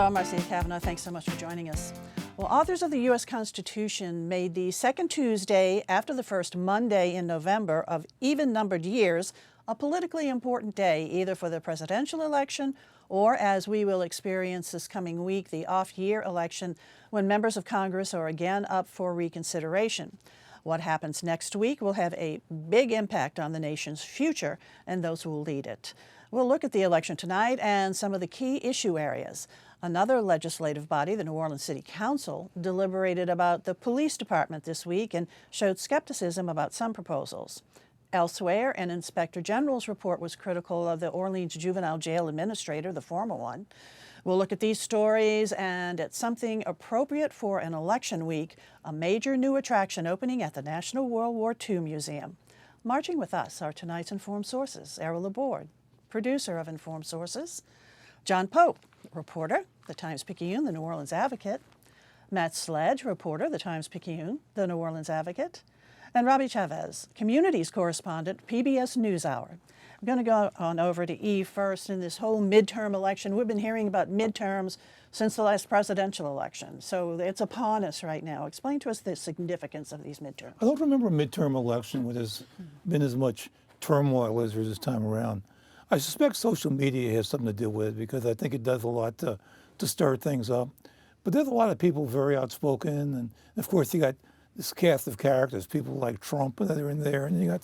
Hello, I'm Marcia Cavanaugh. Thanks so much for joining us. Well, authors of the U.S. Constitution made the second Tuesday after the first Monday in November of even-numbered years a politically important day, either for the presidential election or, as we will experience this coming week, the off-year election when members of Congress are again up for reconsideration. What happens next week will have a big impact on the nation's future and those who will lead it. We'll look at the election tonight and some of the key issue areas. Another legislative body, the New Orleans City Council, deliberated about the police department this week and showed skepticism about some proposals. Elsewhere, an inspector general's report was critical of the Orleans juvenile jail administrator, the former one. We'll look at these stories and at something appropriate for an election week, a major new attraction opening at the National World War II Museum. Marching with us are tonight's Informed Sources, Errol Laborde, producer of Informed Sources, John Pope, reporter, the Times-Picayune, the New Orleans Advocate, Matt Sledge, reporter, the Times-Picayune, the New Orleans Advocate, and Robbie Chavez, communities correspondent, PBS NewsHour. I'm going to go on over to Eve first in this whole midterm election. We've been hearing about midterms since the last presidential election, so it's upon us right now. Explain to us the significance of these midterms. I don't remember a midterm election where there's been as much turmoil as there is this time around. I suspect social media has something to do with it because I think it does a lot to stir things up. But there's a lot of people very outspoken, and of course you got this cast of characters, people like Trump that are in there, and you got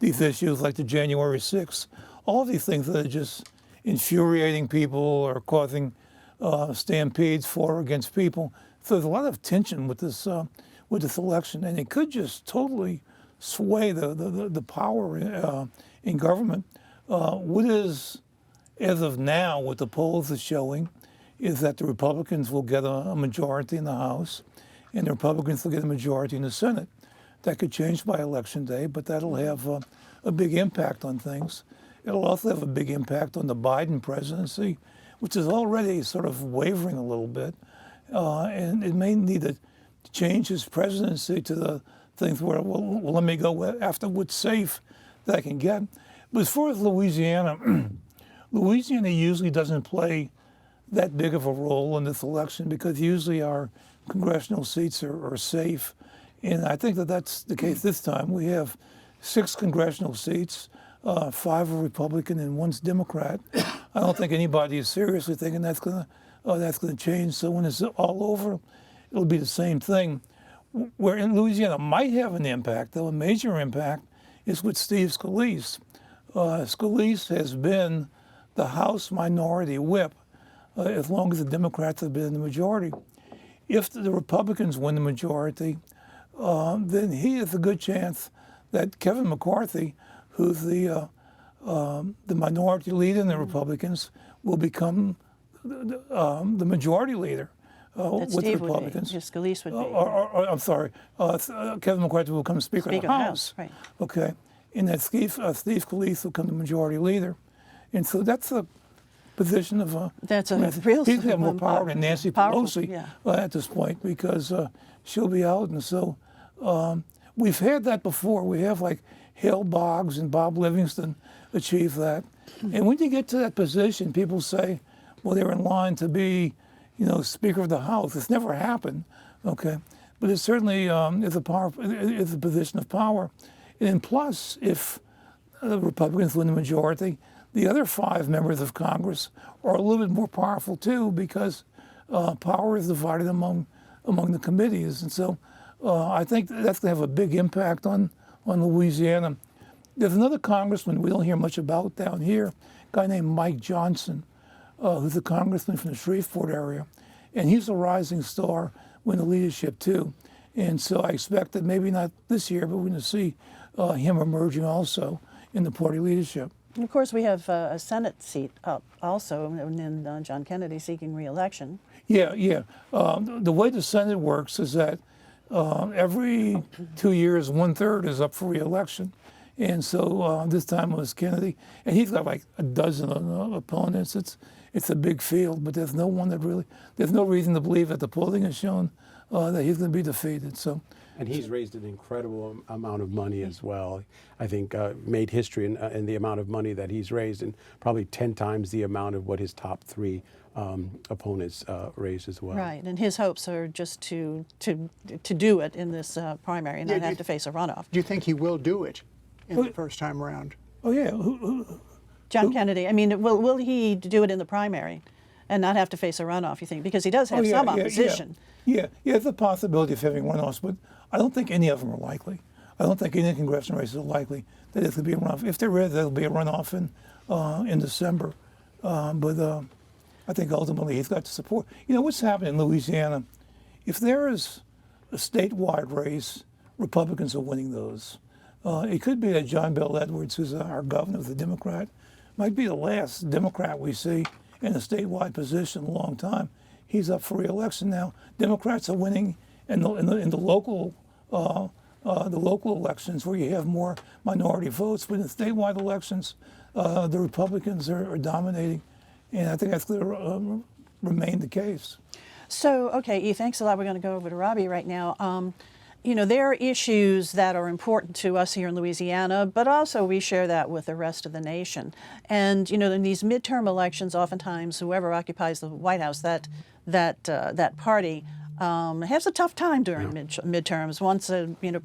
these issues like the January 6th. All of these things that are just infuriating people or causing stampedes for or against people. So there's a lot of tension with this election, and it could just totally sway the power in government. What is, as of now, what the polls are showing is that the Republicans will get a majority in the House and the Republicans will get a majority in the Senate. That could change by Election Day, but that'll have a big impact on things. It'll also have a big impact on the Biden presidency, which is already sort of wavering a little bit. And it may need to change his presidency to the things where, well, let me go after what's safe that I can get. But as far as Louisiana, Louisiana usually doesn't play that big of a role in this election because usually our congressional seats are safe. And I think that that's the case this time. We have 6 congressional seats, 5 are Republican and 1's Democrat. I don't think anybody is seriously thinking that's gonna change. So when it's all over, it'll be the same thing. Where in Louisiana might have an impact, though, a major impact, is with Steve Scalise. Scalise has been the House Minority Whip as long as the Democrats have been in the majority. If the Republicans win the majority, then he has a good chance that Kevin McCarthy, who's the minority leader in the Republicans, will become the majority leader with the Republicans. Scalise would be. I'm sorry, Kevin McCarthy will become Speaker of the House. Right. Okay, and that Steve Scalise will become the majority leader, and so that's a position of that's a real. He's got more power than Nancy Pelosi yeah. At this point because she'll be out, and so we've had that before. We have like Hale Boggs and Bob Livingston achieve that, and when you get to that position, people say, "Well, they're in line to be, Speaker of the House." It's never happened, okay, but it certainly is a position of power, and plus, if the Republicans win the majority, the other 5 members of Congress are a little bit more powerful too because power is divided among the committees. And so I think that's going to have a big impact on Louisiana. There's another congressman we don't hear much about down here, a guy named Mike Johnson, who's a congressman from the Shreveport area. And he's a rising star in the leadership too. And so I expect that maybe not this year, but we're going to see him emerging also in the party leadership. And of course, we have a Senate seat up also, and John Kennedy seeking re-election. Yeah. The way the Senate works is that every 2 years, 1/3 is up for re-election. And so this time it was Kennedy, and he's got like a dozen opponents. It's a big field, but there's no reason to believe that the polling has shown that he's going to be defeated. So. And he's raised an incredible amount of money as well. I think made history in the amount of money that he's raised, and probably 10 times the amount of what his top 3 opponent's race as well. Right, and his hopes are just to do it in this primary and not have to face a runoff. Do you think he will do it in the first time around? Oh yeah, John Kennedy, I mean, will he do it in the primary and not have to face a runoff, you think? Because he does have some opposition. Yeah, there's a possibility of having runoffs, but I don't think any of them are likely. I don't think any congressional races are likely that it's going to be a runoff. If there is, there'll be a runoff in December. But I think ultimately he's got to support. You know, what's happening in Louisiana, if there is a statewide race, Republicans are winning those. It could be that John Bel Edwards, who's our governor, the Democrat, might be the last Democrat we see in a statewide position in a long time. He's up for re-election now. Democrats are winning in the local elections where you have more minority votes, but in statewide elections, the Republicans are dominating, and I think that's going to remain the case. So, okay, E, thanks a lot. We're going to go over to Robbie right now. You know, there are issues that are important to us here in Louisiana, but also we share that with the rest of the nation. And, you know, in these midterm elections, oftentimes whoever occupies the White House, that party has a tough time during midterms. Once, you know,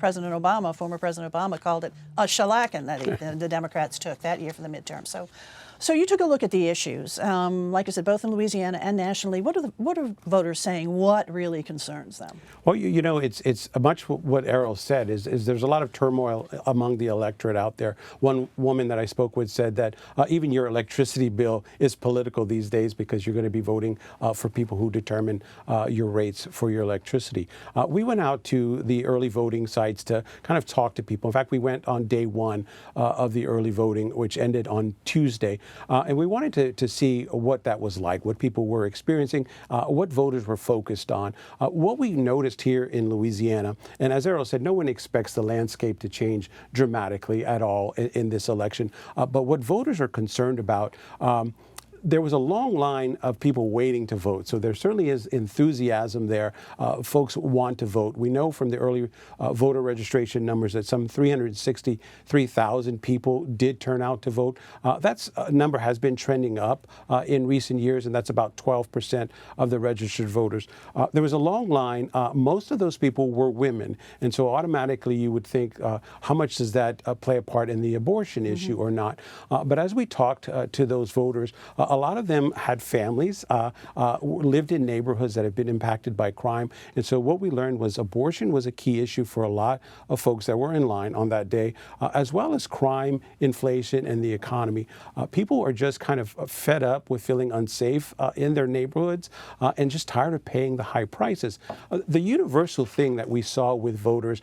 former President Obama called it a shellacking that the Democrats took that year for the midterm. So you took a look at the issues. Like I said, both in Louisiana and nationally. What are voters saying? What really concerns them? Well, you know, it's much what Errol said is there's a lot of turmoil among the electorate out there. One woman that I spoke with said that even your electricity bill is political these days because you're going to be voting for people who determine your rates for your electricity. We went out to the early voting sites to kind of talk to people. In fact, we went on day one of the early voting, which ended on Tuesday. And we wanted to see what that was like, what people were experiencing, what voters were focused on. What we noticed here in Louisiana, and as Errol said, no one expects the landscape to change dramatically at all in this election. But what voters are concerned about, there was a long line of people waiting to vote. So there certainly is enthusiasm there. Folks want to vote. We know from the early voter registration numbers that some 363,000 people did turn out to vote. That number has been trending up in recent years, and that's about 12% of the registered voters. There was a long line. Most of those people were women. And so automatically you would think, how much does that play a part in the abortion issue or not? But as we talked to those voters, a lot of them had families, lived in neighborhoods that have been impacted by crime. And so what we learned was abortion was a key issue for a lot of folks that were in line on that day, as well as crime, inflation, and the economy. People are just kind of fed up with feeling unsafe in their neighborhoods and just tired of paying the high prices. The universal thing that we saw with voters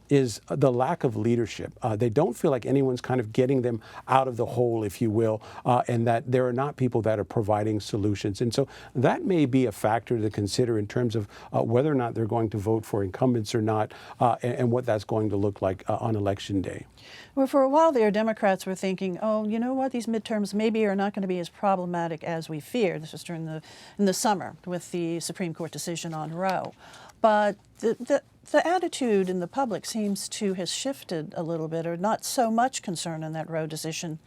is the lack of leadership. They don't feel like anyone's kind of getting them out of the hole, if you will, and that there are not people that are providing solutions. And so that may be a factor to consider in terms of whether or not they're going to vote for incumbents or not, and what that's going to look like on Election Day. Well, for a while there, Democrats were thinking, oh, you know what, these midterms maybe are not going to be as problematic as we feared. This was in the summer with the Supreme Court decision on Roe. But the attitude in the public seems to have shifted a little bit, or not so much concern in that Roe decision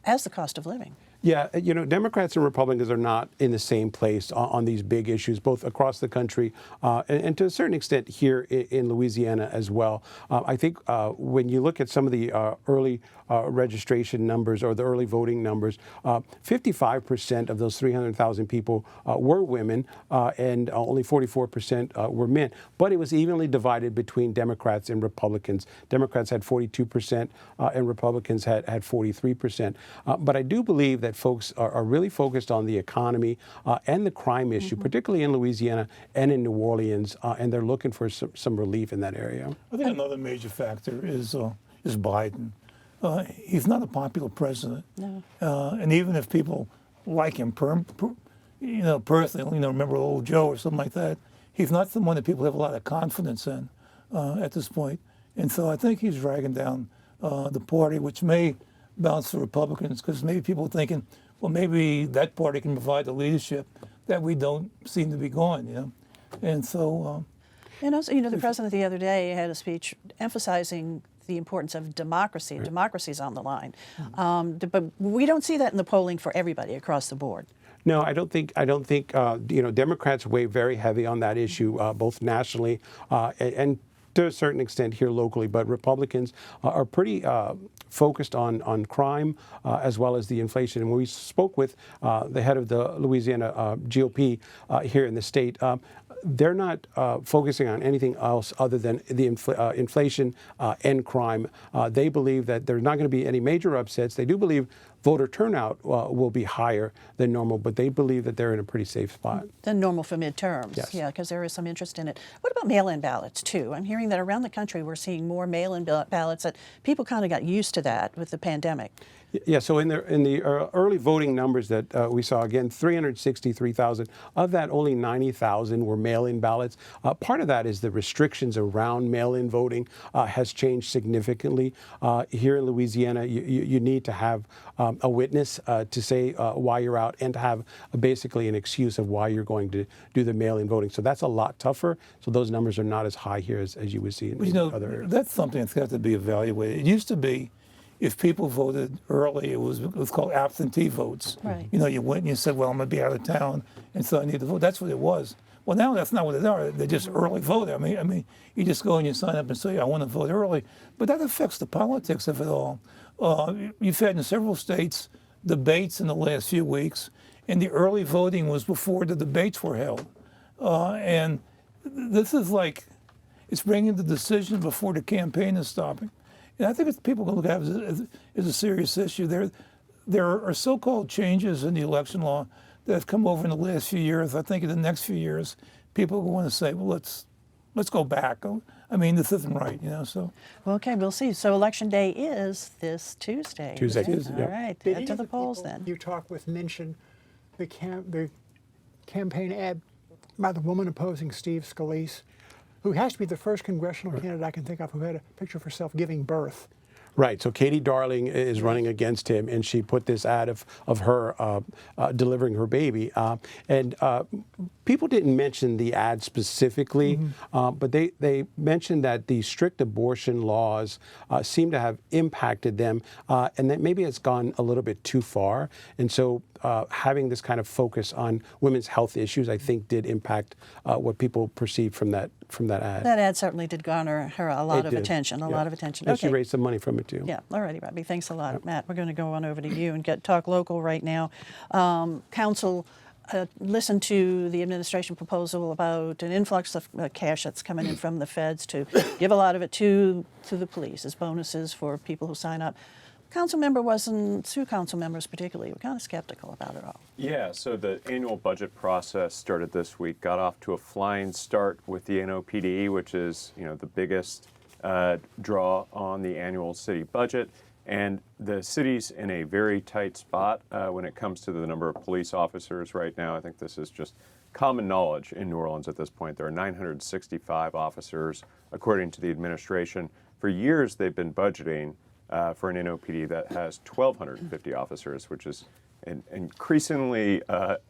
as the cost of living. Yeah, you know, Democrats and Republicans are not in the same place on these big issues, both across the country and to a certain extent here in Louisiana as well. I think when you look at some of the early registration numbers or the early voting numbers, 55% of those 300,000 people were women and only 44% were men. But it was evenly divided between Democrats and Republicans. Democrats had 42% and Republicans had 43%. But I do believe that folks are really focused on the economy and the crime issue, particularly in Louisiana and in New Orleans, and they're looking for some relief in that area. I think another major factor is Biden. He's not a popular president, and even if people like him, personally, remember old Joe or something like that, he's not someone that people have a lot of confidence in at this point. And so I think he's dragging down the party, which may bounce the Republicans, because maybe people are thinking, well, maybe that party can provide the leadership that we don't seem to be going, you know. And so... and also, you know, the president the other day had a speech emphasizing the importance of democracy. Right. Democracy's on the line. But we don't see that in the polling for everybody across the board. No, I don't think. Democrats weigh very heavy on that issue, both nationally and to a certain extent here locally. But Republicans are pretty focused on crime as well as the inflation. And when we spoke with the head of the Louisiana GOP here in the state, they're not focusing on anything else other than the inflation and crime. They believe that there's not going to be any major upsets. They do believe voter turnout will be higher than normal, but they believe that they're in a pretty safe spot. Than normal for midterms. Yes. Yeah, because there is some interest in it. What about mail-in ballots, too? I'm hearing that around the country we're seeing more mail-in ballots, that people kind of got used to that with the pandemic. Yeah, so in the early voting numbers that we saw, again, 363,000. Of that, only 90,000 were mail-in ballots. Part of that is the restrictions around mail-in voting has changed significantly. Here in Louisiana, you need to have a witness to say why you're out and to have basically an excuse of why you're going to do the mail-in voting. So that's a lot tougher. So those numbers are not as high here as you would see in other areas. That's something that's got to be evaluated. It used to be, if people voted early, it was called absentee votes. Right. You went and you said, well, I'm going to be out of town, and so I need to vote. That's what it was. Well, now that's not what they are. They're just early voting. I mean, you just go and you sign up and say, I want to vote early. But that affects the politics of it all. You've had in several states debates in the last few weeks, and the early voting was before the debates were held. And this is like, it's bringing the decision before the campaign is stopping. And I think it's, people can look at it as a serious issue. There are so-called changes in the election law that have come over in the last few years. I think in the next few years, people will want to say, well, let's go back. I mean, this isn't right, So. Well, okay, we'll see. So Election Day is this Tuesday. Tuesday. Right? Tuesday, All yep. right, Did head any to of the polls people then. you talk with mention the campaign ad by the woman opposing Steve Scalise, who has to be the first congressional candidate I can think of who had a picture of herself giving birth. Right. So Katie Darling is running against him, and she put this ad of her delivering her baby. And people didn't mention the ad specifically, but they mentioned that the strict abortion laws seem to have impacted them, and that maybe it's gone a little bit too far. And so having this kind of focus on women's health issues, I think, did impact what people perceived from that ad. That ad certainly did garner her a lot of attention, a lot of attention. And she raised some money from it, too. Yeah, all righty, Robbie. Thanks a lot. Matt, we're going to go on over to you and talk local right now. Council listened to the administration proposal about an influx of cash that's coming in from the feds to give a lot of it to the police as bonuses for people who sign up. Two council members particularly, were kind of skeptical about it all. Yeah, so the annual budget process started this week, got off to a flying start with the NOPD, which is the biggest draw on the annual city budget. And the city's in a very tight spot when it comes to the number of police officers right now. I think this is just common knowledge in New Orleans at this point. There are 965 officers, according to the administration. For years, they've been budgeting for an NOPD that has 1,250 officers, which is an increasingly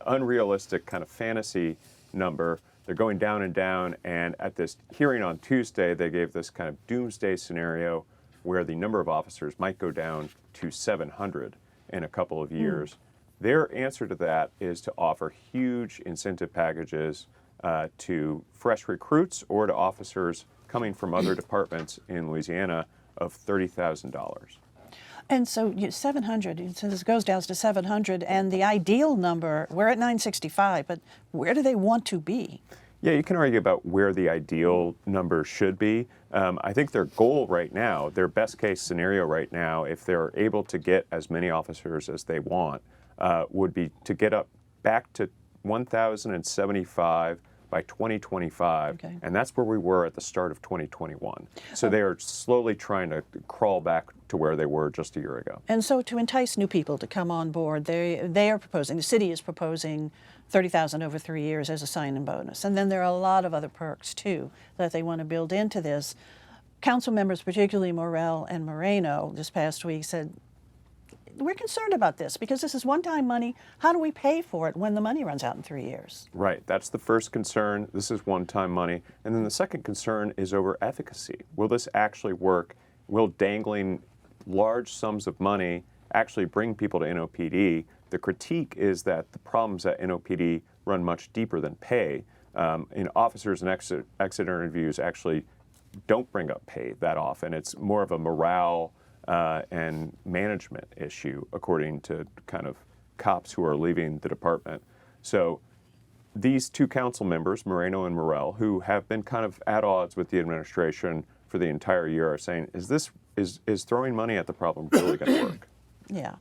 unrealistic kind of fantasy number. They're going down and down, and at this hearing on Tuesday, they gave this kind of doomsday scenario where the number of officers might go down to 700 in a couple of years. Their answer to that is to offer huge incentive packages to fresh recruits or to officers coming from other departments in Louisiana of $30,000. And so 700, so this goes down to 700, and the ideal number, we're at 965, but where do they want to be? Yeah, you can argue about where the ideal number should be. I think their goal right now, their best case scenario right now, if they're able to get as many officers as they want, would be to get up back to 1,075 by 2025, and that's where we were at the start of 2021. So they are slowly trying to crawl back to where they were just a year ago. And so to entice new people to come on board, they are proposing, the city is proposing $30,000 over 3 years as a sign-in bonus. And then there are a lot of other perks, too, that they want to build into this. Council members, particularly Morell and Moreno, this past week said, we're concerned about this because this is one-time money. How do we pay for it when the money runs out in 3 years? Right. That's the first concern. This is one-time money. And then the second concern is over efficacy. Will this actually work? Will dangling large sums of money actually bring people to NOPD? The critique is that the problems at NOPD run much deeper than pay. Officers and exit interviews actually don't bring up pay that often. It's more of a morale and management issue, according to kind of cops who are leaving the department. So these two council members, Moreno and Morell, who have been kind of at odds with the administration for the entire year, are saying, is throwing money at the problem really going to work? Yeah,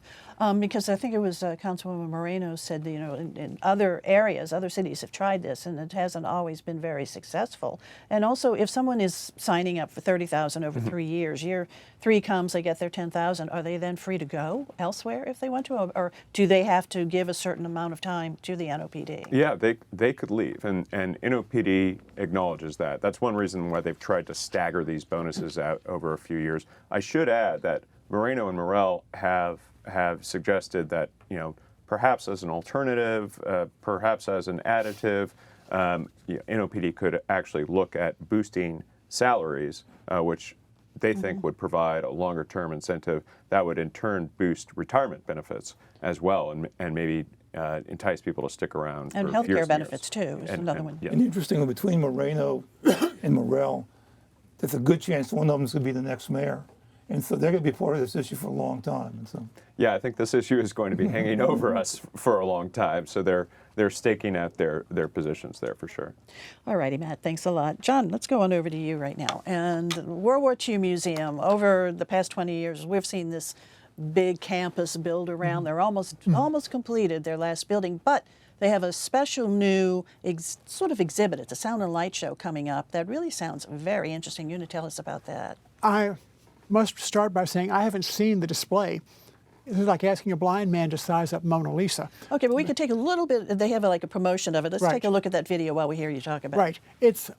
because I think it was Councilwoman Moreno said, you know, in other areas, other cities have tried this, and it hasn't always been very successful. And also, if someone is signing up for $30,000 over 3 years, year 3 comes, they get their $10,000. Are they then free to go elsewhere if they want to, or do they have to give a certain amount of time to the NOPD? Yeah, they could leave, and NOPD acknowledges that. That's one reason why they've tried to stagger these bonuses out over a few years. I should add that Moreno and Morell have suggested that, you know, perhaps as an alternative, perhaps as an additive, NOPD could actually look at boosting salaries, which they think would provide a longer-term incentive that would in turn boost retirement benefits as well, and maybe entice people to stick around. And for health years care and benefits years. too is another one. Yeah. And interestingly, between Moreno and Morell, there's a good chance one of them is going to be the next mayor. And so they're going to be part of this issue for a long time. And so, Yeah, I think this issue is going to be hanging over us for a long time. So they're staking out their positions there for sure. All righty, Matt, thanks a lot. John, let's go on over to you right now. And World War II Museum, over the past 20 years, we've seen this big campus build around. They're almost completed their last building, but they have a special new sort of exhibit. It's a sound and light show coming up that really sounds very interesting. You want to tell us about that? I must start by saying I haven't seen the display. This is like asking a blind man to size up Mona Lisa. Okay, but we could take a little bit, they have like a promotion of it. Let's Right. take a look at that video while we hear you talk about it. Right. It's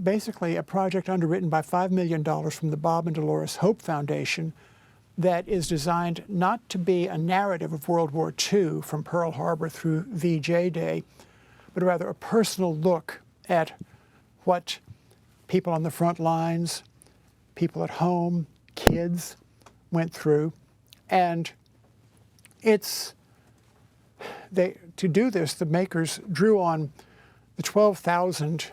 basically a project underwritten by $5 million from the Bob and Dolores Hope Foundation that is designed not to be a narrative of World War II from Pearl Harbor through VJ Day, but rather a personal look at what people on the front lines, people at home, kids went through. And to do this, the makers drew on the 12,000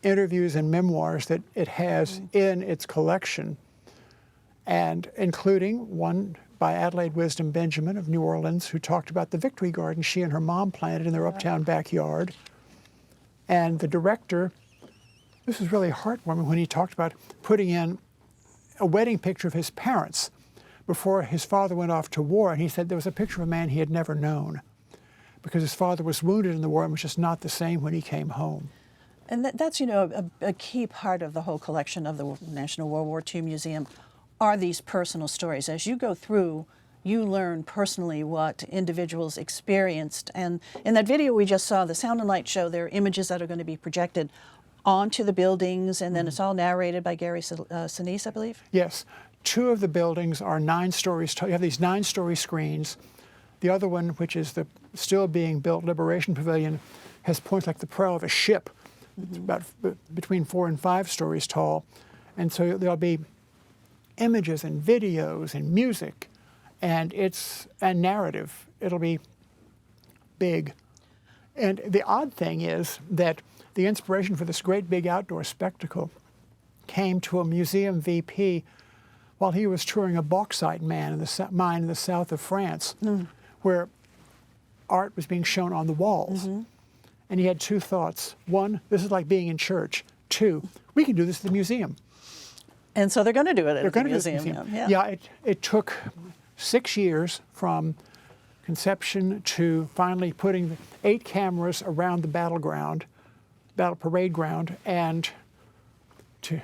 interviews and memoirs that it has in its collection, and including one by Adelaide Wisdom Benjamin of New Orleans, who talked about the Victory Garden she and her mom planted in their uptown backyard. And the director, this is really heartwarming when he talked about putting in a wedding picture of his parents before his father went off to war, and he said there was a picture of a man he had never known because his father was wounded in the war and was just not the same when he came home. And that's, you know, a key part of the whole collection of the National World War II Museum are these personal stories. As you go through, you learn personally what individuals experienced. And in that video we just saw, the sound and light show, there are images that are going to be projected onto the buildings, and then it's all narrated by Gary Sinise, I believe? Yes. 2 of the buildings are 9 stories tall. You have these 9-story screens. The other one, which is the still being built Liberation Pavilion, has points like the prow of a ship. It's about between 4 and 5 stories tall. And so there'll be images and videos and music, and it's a narrative. It'll be big. And the odd thing is that the inspiration for this great big outdoor spectacle came to a museum VP while he was touring a bauxite mine in the south of France, where art was being shown on the walls. And he had 2 thoughts. 1, this is like being in church. 2, we can do this at the museum. And so they're going to do it at They're the going to do it at the museum. museum. Yeah. It took 6 years from conception to finally putting 8 cameras around the battle parade ground, and to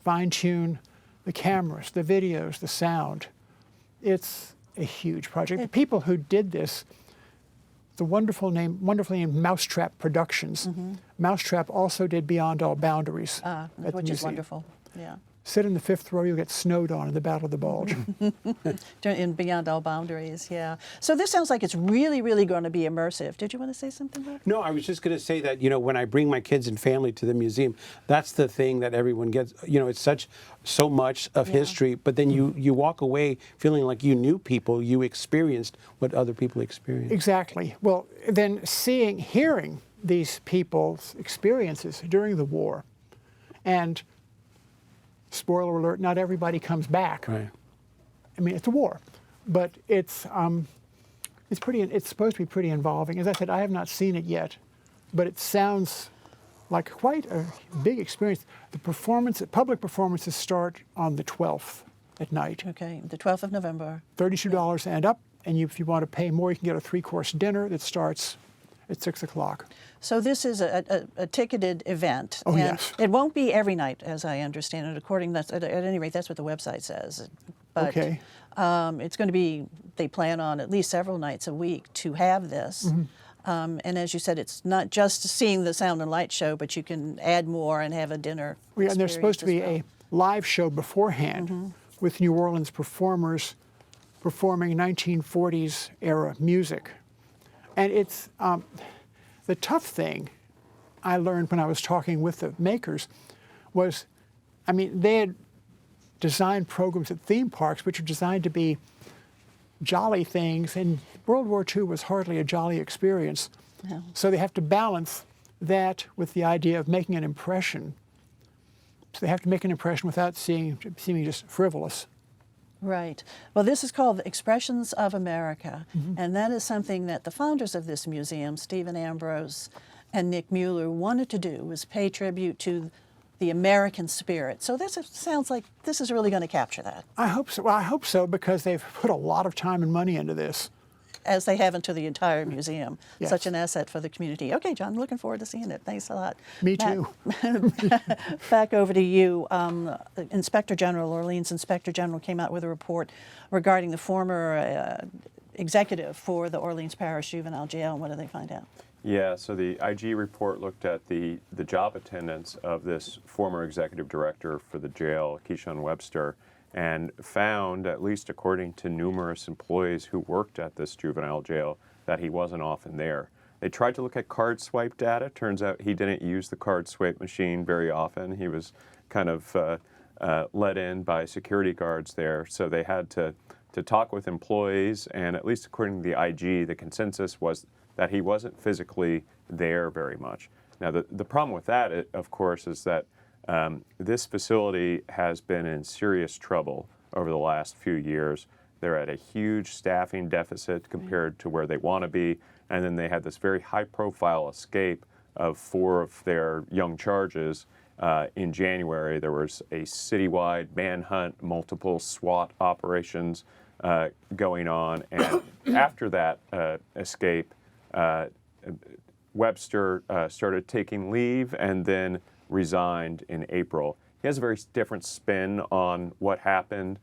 fine-tune the cameras, the videos, the sound. It's a huge project. The people who did this, the wonderfully named Mousetrap Productions. Mousetrap also did Beyond All Boundaries at the Which is museum. wonderful. Yeah. sit in the 5th row, you'll get snowed on in the Battle of the Bulge. In Beyond All Boundaries, yeah. So this sounds like it's really, really going to be immersive. Did you want to say something, Rick? No, I was just going to say that, when I bring my kids and family to the museum, that's the thing that everyone gets. It's so much of history, but then you walk away feeling like you knew people, you experienced what other people experienced. Exactly. Well, then hearing these people's experiences during the war, and spoiler alert, not everybody comes back. Right. I mean, it's a war, but it's supposed to be pretty involving. As I said, I have not seen it yet, but it sounds like quite a big experience. The public performances start on the 12th at night. Okay, the 12th of November. $32 and up, and if you want to pay more, you can get a 3-course dinner that starts at 6 o'clock. So this is a ticketed event. Oh, and yes. It won't be every night, as I understand it. At any rate, that's what the website says. But Okay. It's going to be, they plan on at least several nights a week to have this. Mm-hmm. And as you said, it's not just seeing the sound and light show, but you can add more and have a dinner. And there's supposed to be experience a live show beforehand with New Orleans performers performing 1940s era music. And it's the tough thing I learned when I was talking with the makers was, they had designed programs at theme parks which are designed to be jolly things, and World War II was hardly a jolly experience. No. So they have to balance that with the idea of making an impression. So they have to make an impression without seeming just frivolous. Right. Well, this is called the Expressions of America, and that is something that the founders of this museum, Stephen Ambrose and Nick Mueller, wanted to do, was pay tribute to the American spirit. So this sounds like this is really going to capture that. I hope so. Well, I hope so, because they've put a lot of time and money into this. As they have into the entire museum. Yes. Such an asset for the community. Okay, John, looking forward to seeing it. Thanks a lot. Me Matt, too. Back over to you. Inspector General, Orleans Inspector General came out with a report regarding the former executive for the Orleans Parish Juvenile Jail. What did they find out? Yeah, so the IG report looked at the job attendance of this former executive director for the jail, Keyshawn Webster, and found, at least according to numerous employees who worked at this juvenile jail, that he wasn't often there. They tried to look at card swipe data. Turns out he didn't use the card swipe machine very often. He was kind of let in by security guards there, so they had to talk with employees, and at least according to the IG, the consensus was that he wasn't physically there very much. Now, the problem with that, of course, is that this facility has been in serious trouble over the last few years. They're at a huge staffing deficit compared to where they want to be, and then they had this very high-profile escape of 4 of their young charges. In January, there was a citywide manhunt, multiple SWAT operations going on, and after that escape, Webster started taking leave and then resigned in April. He has a very different spin on what happened.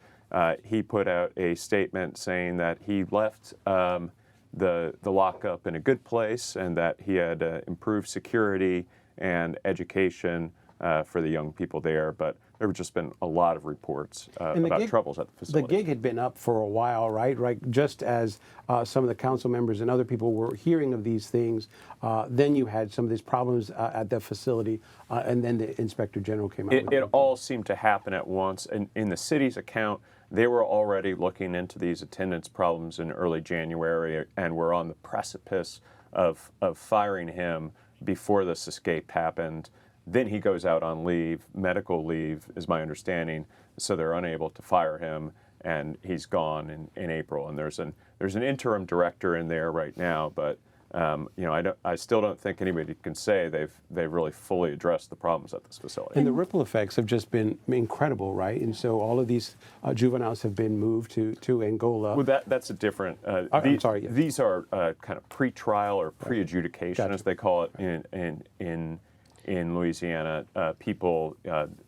He put out a statement saying that he left the lockup in a good place and that he had improved security and education for the young people there, but there have just been a lot of reports about troubles at the facility. The gig had been up for a while, right? Just as some of the council members and other people were hearing of these things, then you had some of these problems at the facility, and then the Inspector General came out with it. It all seemed to happen at once. And in the city's account, they were already looking into these attendance problems in early January and were on the precipice of firing him before this escape happened. Then he goes out on leave, medical leave is my understanding, so they're unable to fire him, and he's gone in April. And there's an interim director in there right now, but I still don't think anybody can say they've really fully addressed the problems at this facility. And the ripple effects have just been incredible, right? And so all of these juveniles have been moved to Angola. Well, that's a different. I'm sorry. Yes. These are kind of pre-trial or pre-adjudication, as they call it in Louisiana. People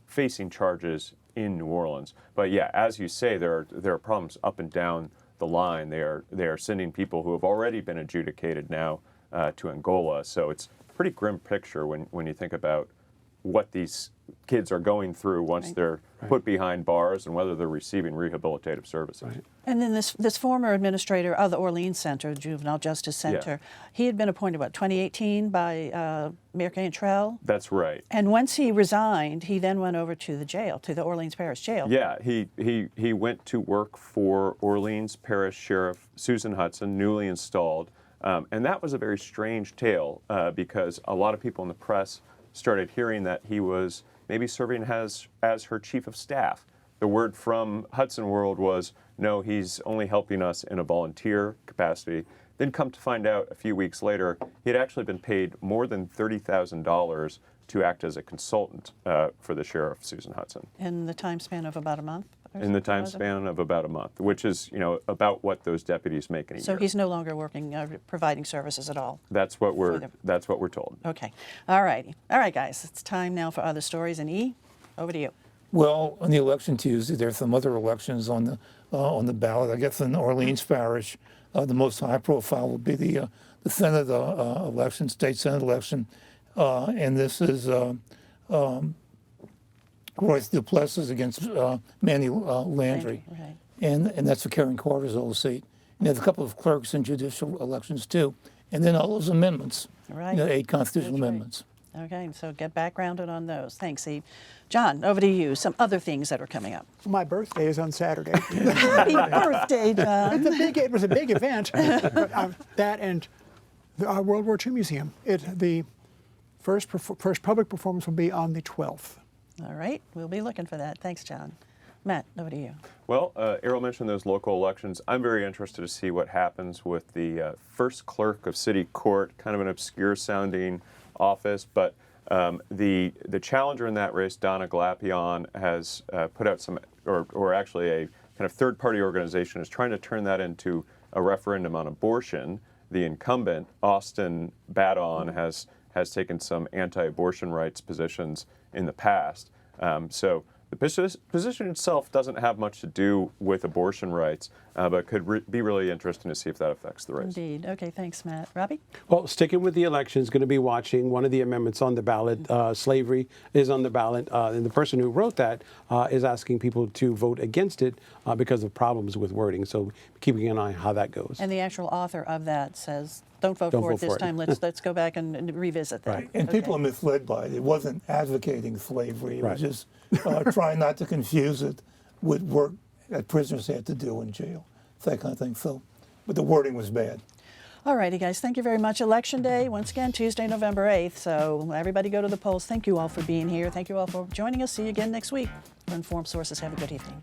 facing charges in New Orleans. But yeah, as you say, there are problems up and down the line. They are sending people who have already been adjudicated now to Angola. So it's a pretty grim picture when you think about what these kids are going through once they're put behind bars and whether they're receiving rehabilitative services. Right. And then this former administrator of the Orleans Center, the Juvenile Justice Center, he had been appointed, 2018 by Mayor Cantrell? That's right. And once he resigned, he then went over to the jail, to the Orleans Parish Jail. Yeah, he went to work for Orleans Parish Sheriff Susan Hudson, newly installed. And that was a very strange tale because a lot of people in the press started hearing that he was maybe serving as her chief of staff. The word from Hudson World was, no, he's only helping us in a volunteer capacity. Then come to find out a few weeks later, he had actually been paid more than $30,000 to act as a consultant for the sheriff, Susan Hudson. In the time span of about a month? In the time span of about a month, which is, about what those deputies make in a year. So he's no longer working, providing services at all? That's what we're told. Okay. All righty. All right, guys. It's time now for other stories. And E, over to you. Well, on the election Tuesday, there's some other elections on the ballot. I guess in Orleans Parish, the most high profile will be the Senate election, state Senate election, and this is Royce Duplessis against Manny Landry, Right. and that's for Karen Carter's old seat. And there's a couple of clerks and judicial elections too, and then all those amendments, Right. 8 constitutional That's right. amendments. Okay, so get backgrounded on those. Thanks, Eve. John, over to you. Some other things that are coming up. My birthday is on Saturday. Happy birthday, John. It was a big event. But, that and the World War II Museum. The first public performance will be on the 12th. All right, we'll be looking for that. Thanks, John. Matt, over to you. Well, Errol mentioned those local elections. I'm very interested to see what happens with the first clerk of city court, kind of an obscure sounding office, but the challenger in that race, Donna Glapion, has put out some, or actually a kind of third-party organization is trying to turn that into a referendum on abortion. The incumbent, Austin Badon, has taken some anti-abortion rights positions in the past. So the position itself doesn't have much to do with abortion rights, but could be really interesting to see if that affects the race. Indeed. Okay, thanks, Matt. Robbie? Well, sticking with the elections, going to be watching one of the amendments on the ballot. Slavery is on the ballot, and the person who wrote that is asking people to vote against it because of problems with wording. So keeping an eye on how that goes. And the actual author of that says, don't vote for it this time. Let's go back and revisit that. Right. And Okay. people are misled by it. It wasn't advocating slavery. It Right. was just trying not to confuse it with work that prisoners had to do in jail, that kind of thing. So, but the wording was bad. All righty, guys. Thank you very much. Election Day, once again, Tuesday, November 8th. So everybody go to the polls. Thank you all for being here. Thank you all for joining us. See you again next week. For Informed Sources, have a good evening.